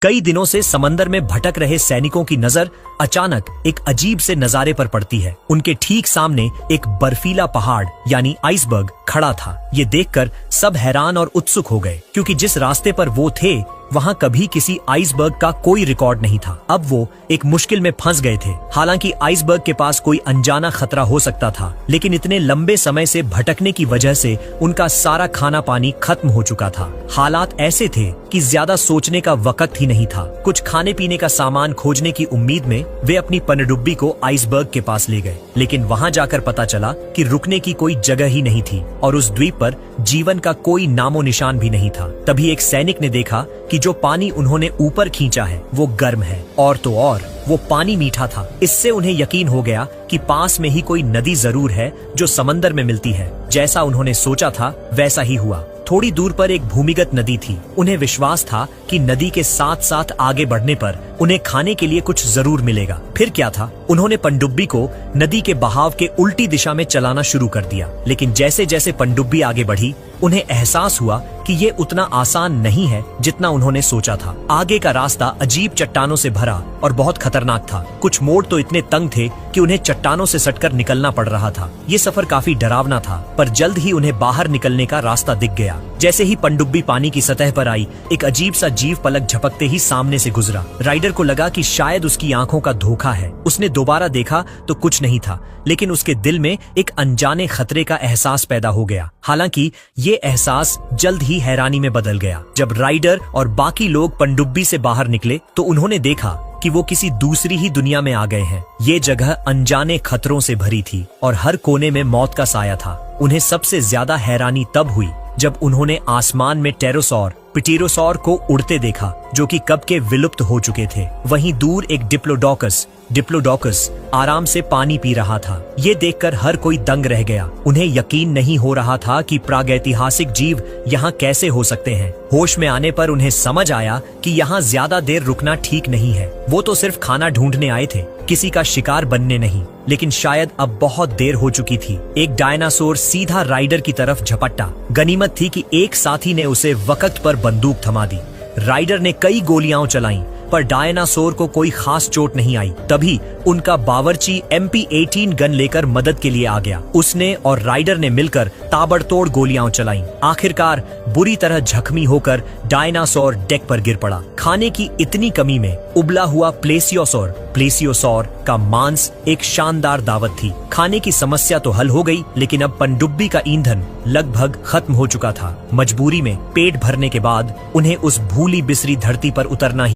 कई दिनों से समंदर में भटक रहे सैनिकों की नजर अचानक एक अजीब से नजारे पर पड़ती है। उनके ठीक सामने एक बर्फीला पहाड़ यानी आइसबर्ग खड़ा था। ये देखकर सब हैरान और उत्सुक हो गए, क्योंकि जिस रास्ते पर वो थे वहां कभी किसी आइसबर्ग का कोई रिकॉर्ड नहीं था। अब वो एक मुश्किल में फंस गए थे। हालांकि आइसबर्ग के पास कोई अनजाना खतरा हो सकता था, लेकिन इतने लंबे समय से भटकने की वजह से उनका सारा खाना पानी खत्म हो चुका था। हालात ऐसे थे कि ज्यादा सोचने का वक्त ही नहीं था। कुछ खाने पीने का सामान खोजने की उम्मीद में वे अपनी पनडुब्बी को आइसबर्ग के पास ले गए, लेकिन वहां जाकर पता चला कि रुकने की कोई जगह ही नहीं थी और उस द्वीप पर जीवन का कोई नामो निशान भी नहीं था। तभी एक सैनिक ने देखा कि जो पानी उन्होंने ऊपर खींचा है वो गर्म है, और तो और वो पानी मीठा था। इससे उन्हें यकीन हो गया कि पास में ही कोई नदी जरूर है जो समंदर में मिलती है। जैसा उन्होंने सोचा था वैसा ही हुआ। थोड़ी दूर पर एक भूमिगत नदी थी। उन्हें विश्वास था कि नदी के साथ साथ आगे बढ़ने पर उन्हें खाने के लिए कुछ जरूर मिलेगा। फिर क्या था, उन्होंने पनडुब्बी को नदी के बहाव के उल्टी दिशा में चलाना शुरू कर दिया। लेकिन जैसे जैसे पनडुब्बी आगे बढ़ी उन्हें एहसास हुआ कि ये उतना आसान नहीं है जितना उन्होंने सोचा था। आगे का रास्ता अजीब चट्टानों से भरा और बहुत खतरनाक था। कुछ मोड़ तो इतने तंग थे कि उन्हें चट्टानों से सटकर निकलना पड़ रहा था। ये सफर काफी डरावना था, पर जल्द ही उन्हें बाहर निकलने का रास्ता दिख गया। जैसे ही पनडुब्बी पानी की सतह पर आई, एक अजीब सा जीव पलक झपकते ही सामने से गुजरा। राइडर को लगा कि शायद उसकी आंखों का धोखा है। उसने दोबारा देखा तो कुछ नहीं था, लेकिन उसके दिल में एक अनजाने खतरे का एहसास पैदा हो गया। हालांकि ये एहसास जल्द ही हैरानी में बदल गया। जब राइडर और बाकी लोग पनडुब्बी से बाहर निकले तो उन्होंने देखा कि वो किसी दूसरी ही दुनिया में आ गए हैं। ये जगह अनजाने खतरों से भरी थी और हर कोने में मौत का साया था। उन्हें सबसे ज्यादा हैरानी तब हुई जब उन्होंने आसमान में टेरोसौर पिटेरोसौर को उड़ते देखा, जो कि कब के विलुप्त हो चुके थे। वहीं दूर एक डिप्लोडोकस आराम से पानी पी रहा था। ये देखकर हर कोई दंग रह गया। उन्हें यकीन नहीं हो रहा था कि प्रागैतिहासिक जीव यहाँ कैसे हो सकते हैं। होश में आने पर उन्हें समझ आया कि यहाँ ज्यादा देर रुकना ठीक नहीं है। वो तो सिर्फ खाना ढूंढने आए थे, किसी का शिकार बनने नहीं। लेकिन शायद अब बहुत देर हो चुकी थी। एक डायनासोर सीधा राइडर की तरफ झपटा। गनीमत थी कि एक साथी ने उसे वक्त पर बंदूक थमा दी। राइडर ने कई गोलियां चलाईं, पर डायनासोर को कोई खास चोट नहीं आई। तभी उनका बावर्ची MP-18 गन लेकर मदद के लिए आ गया। उसने और राइडर ने मिलकर ताबड़तोड़ गोलियां चलाईं। आखिरकार बुरी तरह जख्मी होकर डायनासोर डेक पर गिर पड़ा। खाने की इतनी कमी में उबला हुआ प्लेसियोसौर का मांस एक शानदार दावत थी। खाने की समस्या तो हल हो गई, लेकिन अब पनडुब्बी का ईंधन लगभग खत्म हो चुका था। मजबूरी में पेट भरने के बाद उन्हें उस भूली बिसरी धरती पर उतरना ही